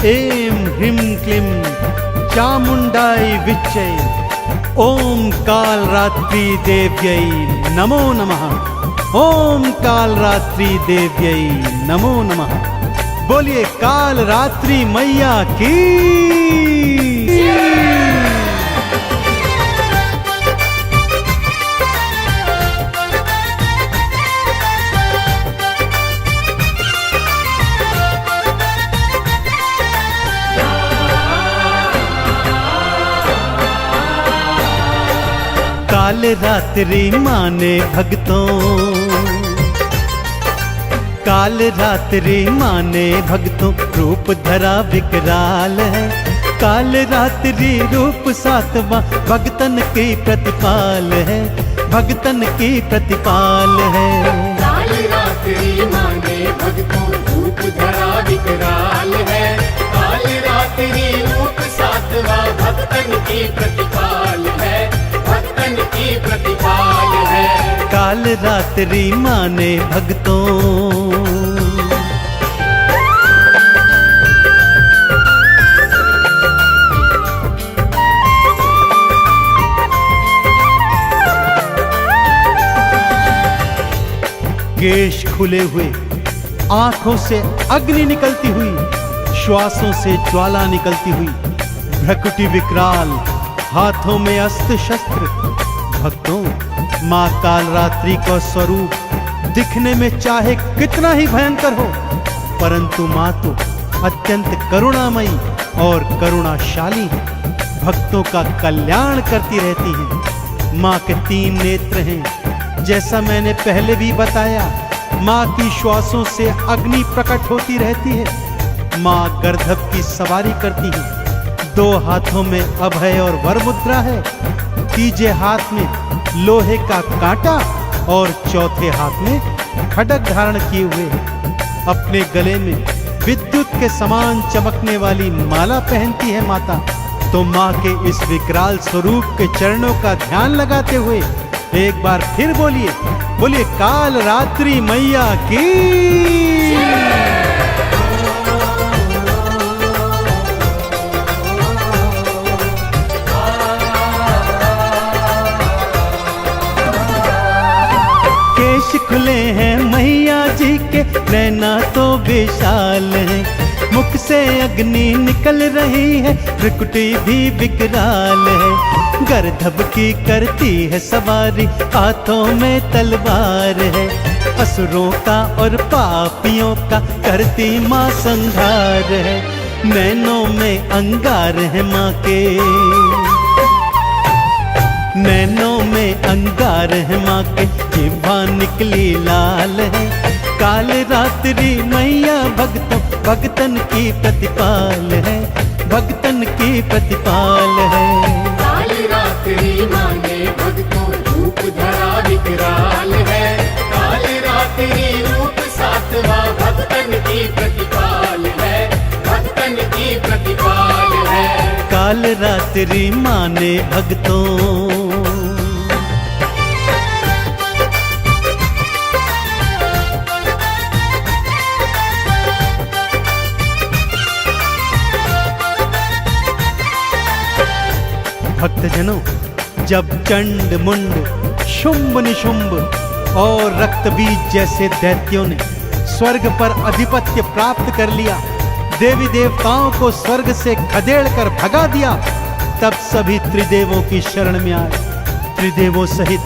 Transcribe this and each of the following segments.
ऐं ह्रीं क्लीं चामुण्डायै विच्चे ओम कालरात्रि देव्यै नमो नमः। ओम कालरात्रि देव्यै नमो नमः। बोलिए कालरात्रि मैया की। कालरात्रि माने भक्तों, कालरात्रि माने भक्तों रूप धरा विकराल है। कालरात्रि रूप सातवां भक्तन की प्रतिपाल है, भक्तन की प्रतिपाल है। कालरात्रि माने भक्तों रूप धरा विकराल है। कालरात्रि रूप सातवां भक्तन की प्रतिपाल है, भक्तन की प्रतिपाल है। कालरात्रि माने भक्तों। केश खुले हुए, आंखों से अग्नि निकलती हुई, श्वासों से ज्वाला निकलती हुई, भ्रकुटी विकराल, हाथों में अस्त्र शस्त्र। भक्तों, माँ कालरात्रि का स्वरूप दिखने में चाहे कितना ही भयंकर हो, परंतु माँ तो अत्यंत करुणामयी और करुणाशाली है। भक्तों का कल्याण करती रहती है। माँ के 3 नेत्र हैं, जैसा मैंने पहले भी बताया। माँ की श्वासों से अग्नि प्रकट होती रहती है। माँ गर्दभ की सवारी करती है। 2 हाथों में अभय और वर मुद्रा है। तीजे हाथ में लोहे का कांटा और चौथे हाथ में खड्ग धारण किए हुए है। अपने गले में विद्युत के समान चमकने वाली माला पहनती है माता। तो माँ के इस विकराल स्वरूप के चरणों का ध्यान लगाते हुए एक बार फिर बोलिए, बोलिए कालरात्रि मैया की। केश खुले हैं मैया जी के, नैना तो विशाल है। मुख से अग्नि निकल रही है, भ्रकुटी भी विकराल है। गर्दभ की करती है सवारी, हाथों में तलवार है। असुरों का और पापियों का करती माँ संहार है। नैनों में अंगार है माँ के, नैनों में अंगार है माँ के, जिह्वा निकली लाल है। कालरात्रि मैया भक्तों भक्तन की प्रतिपाल है, भक्तन की प्रतिपाल है। कालरात्रि माने भक्तों रूप धरा विकराल है। कालरात्रि रूप सातवां भक्तन की प्रतिपाल है, भक्तन की प्रतिपाल है। कालरात्रि माने भक्तों। भक्तजनों, जब चंड मुंड शुंभ निशुंभ और रक्तबीज जैसे दैत्यों ने स्वर्ग पर अधिपत्य प्राप्त कर लिया, देवी देवताओं को स्वर्ग से खदेड़ कर भगा दिया, तब सभी त्रिदेवों की शरण में आए। त्रिदेवों सहित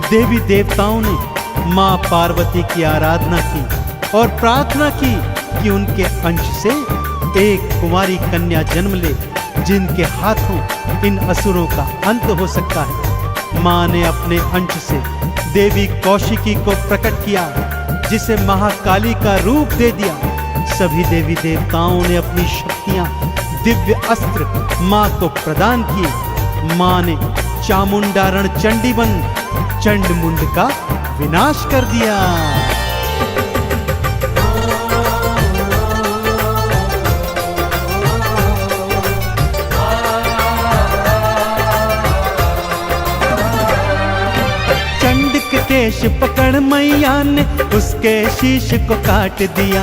देवी देवताओं ने मां पार्वती की आराधना की और प्रार्थना की कि उनके अंश से एक कुमारी कन्या जन्म ले, जिनके हाथों इन असुरों का अंत हो सकता है। मां ने अपने अंश से देवी कौशिकी को प्रकट किया, जिसे महाकाली का रूप दे दिया। सभी देवी देवताओं ने अपनी शक्तियां, दिव्य अस्त्र मां को प्रदान किए। मां ने चामुंडारण चंडीबन चंड मुंड का विनाश कर दिया। केश पकड़ मैया ने उसके शीश को काट दिया।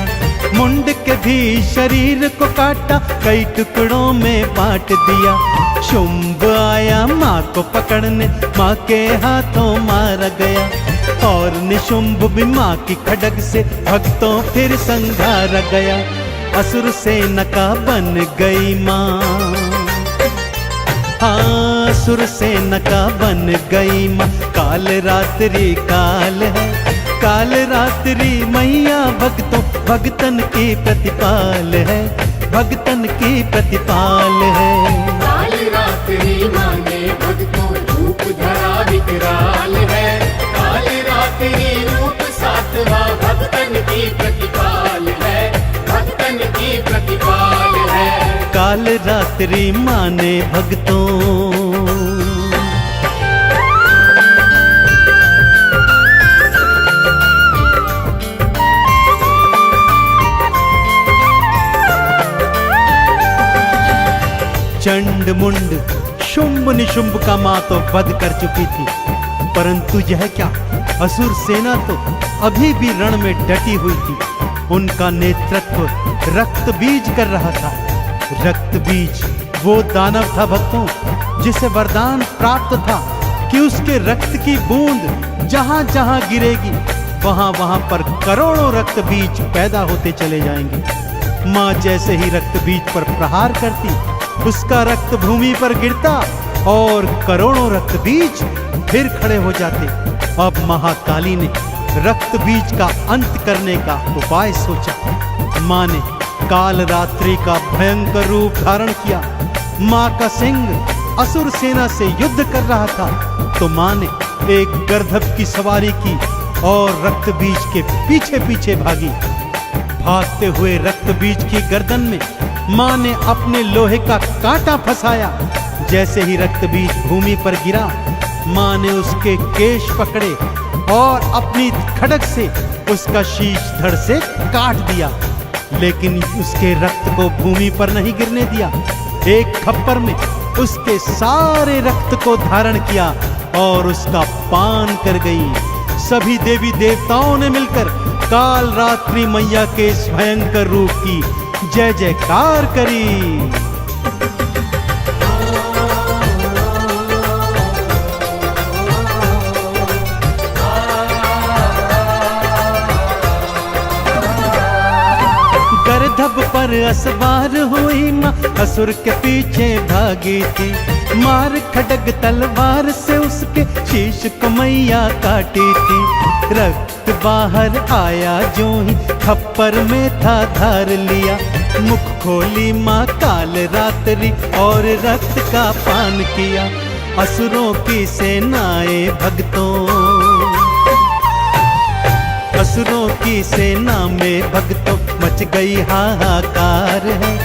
मुंड के भी शरीर को काटा, कई टुकड़ों में बांट दिया। शुंभ आया माँ को पकड़ने, माँ के हाथों मारा गया। और निशुंभ भी माँ की खड्ग से भक्तों फिर संघारा गया। असुर सेना का बन गई माँ, हाँ असुर सेना का बन गई माँ। काल रात्रि काल है, काल रात्रि मैया भक्तों भगतन की प्रतिपाल है, भगतन की प्रतिपाल है। काल रात्रि माने भक्तों रूप धरा विकराल है। काल रात्रि रूप सातवां भक्तन की प्रतिपाल है, भक्तन की प्रतिपाल है। काल रात्रि माने भक्तों। चंड मुंड शुंभ निशुंभ का माँ तो वध कर चुकी थी, परंतु यह क्या, असुर सेना तो अभी भी रण में डटी हुई थी। उनका नेतृत्व रक्त बीज कर रहा था। रक्त बीज वो दानव था भक्तों, जिसे वरदान प्राप्त था कि उसके रक्त की बूंद जहां जहां गिरेगी वहां वहां पर करोड़ों रक्त बीज पैदा होते चले जाएंगे। माँ जैसे ही रक्त बीज पर प्रहार करती, उसका रक्त भूमि पर गिरता और करोड़ों रक्त बीज फिर खड़े हो जाते। अब महाकाली ने रक्त बीज का अंत करने का उपाय सोचा। माँ ने काल रात्रि का भयंकर रूप धारण किया। माँ का सिंह असुर सेना से युद्ध कर रहा था, तो माँ ने एक गर्दभ की सवारी की और रक्त बीज के पीछे पीछे भागी। भागते हुए रक्त बीज की गर्दन में माँ ने अपने लोहे का कांटा फंसाया। जैसे ही रक्त बीज भूमि पर गिरा, माँ ने उसके केश पकड़े और अपनी खड्ग से उसका शीश धड़ से काट दिया, लेकिन उसके रक्त को भूमि पर नहीं गिरने दिया। एक खप्पर में उसके सारे रक्त को धारण किया और उसका पान कर गई। सभी देवी देवताओं ने मिलकर काल रात्रि मैया के इस भयंकर रूप की जय जयकार करी। गर्दभ पर असवार हुई माँ, असुर के पीछे भागी थी। मार खड्ग तलवार से उसके शीश को मैया काटी थी। रक्त बाहर आया जो ही खप्पर में था धार लिया। मुख खोली माँ काल रात्रि और रक्त का पान किया। असुरों की सेनाएं भक्तों, असुरों की सेना में भक्तों मच गई हाहाकार है।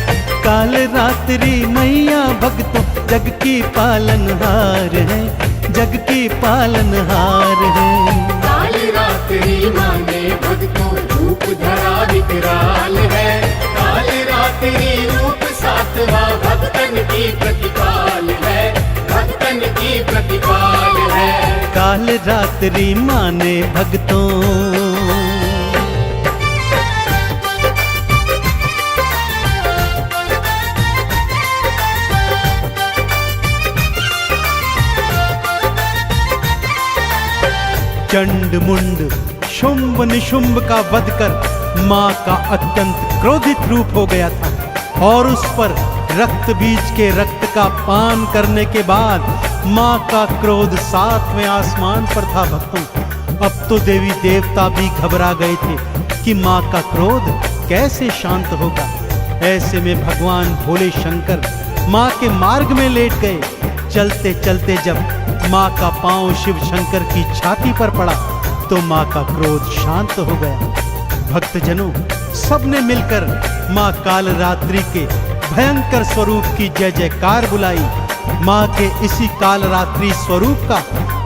काल रात्रि मैया भक्तों जग की पालनहार है, जग की पालनहार है। काल रात्रि माने भक्तों रूप धरा विकराल है। काल रात्रि रूप सातवां भक्तन की प्रतिपाल है, भक्तन की प्रतिपाल है। काल रात्रि माने भक्तों। चंड मुंड शुंभ निशुंभ का वध कर माँ का अत्यंत क्रोधित रूप हो गया था और उस पर रक्त बीज के रक्त का पान करने के बाद माँ का क्रोध सातवें आसमान पर था भक्तों। अब तो देवी देवता भी घबरा गए थे कि माँ का क्रोध कैसे शांत होगा। ऐसे में भगवान भोले शंकर माँ के मार्ग में लेट गए। चलते चलते जब माँ का पांव शिव शंकर की छाती पर पड़ा तो माँ का क्रोध शांत हो गया। भक्तजनों, सबने मिलकर माँ काल रात्रि के भयंकर स्वरूप की जय जयकार बुलाई। माँ के इसी काल रात्रि स्वरूप का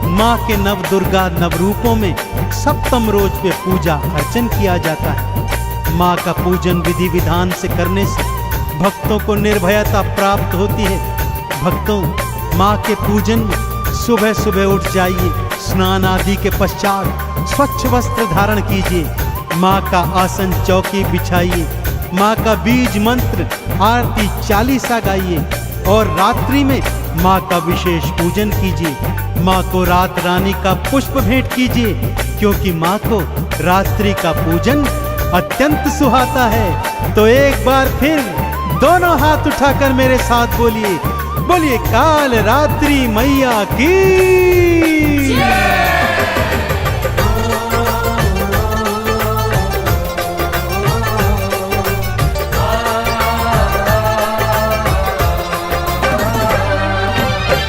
माँ के नव दुर्गा नवरूपों में सप्तम रोज पे पूजा अर्चन किया जाता है। माँ का पूजन विधि विधान से करने से भक्तों को निर्भयता प्राप्त होती है। भक्तों, माँ के पूजन में सुबह सुबह उठ जाइए, स्नान आदि के पश्चात स्वच्छ वस्त्र धारण कीजिए, माँ का आसन चौकी बिछाइए, माँ का बीज मंत्र आरती चालीसा गाइए और रात्रि में माँ का विशेष पूजन कीजिए। माँ को रात रानी का पुष्प भेंट कीजिए, क्योंकि माँ को रात्रि का पूजन अत्यंत सुहाता है। तो एक बार फिर दोनों हाथ उठाकर मेरे साथ बोलिए, बोलिए काल रात्रि मैया की।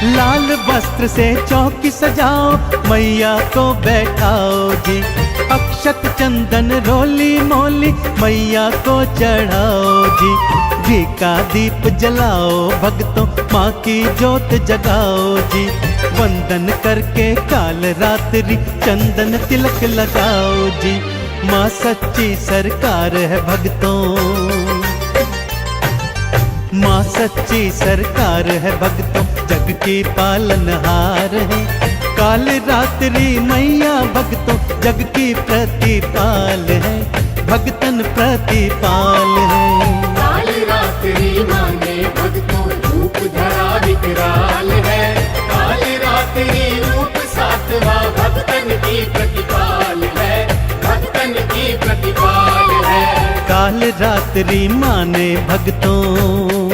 लाल वस्त्र से चौकी सजाओ, मैया को बैठाओ जी। अक्षत चंदन रोली मोली मैया को चढ़ाओ जी। घी का दीप जलाओ, भक्तों माँ की जोत जगाओ जी। वंदन करके काल रात्रि चंदन तिलक लगाओ जी। माँ सच्ची सरकार है भक्तों, माँ सच्ची सरकार है भक्तों, जग की पालनहार है। काल रात्रि मैया भक्तों जग की प्रतिपाल है, भक्तन प्रतिपाल है। काल रात्रि माँ ने भक्तों रूप धरा विकराल है। काल रात्रि रूप सातवां भक्तन की प्रतिपाल है, भक्तन की प्रतिपाल है। काल रात्रि माँ ने भक्तों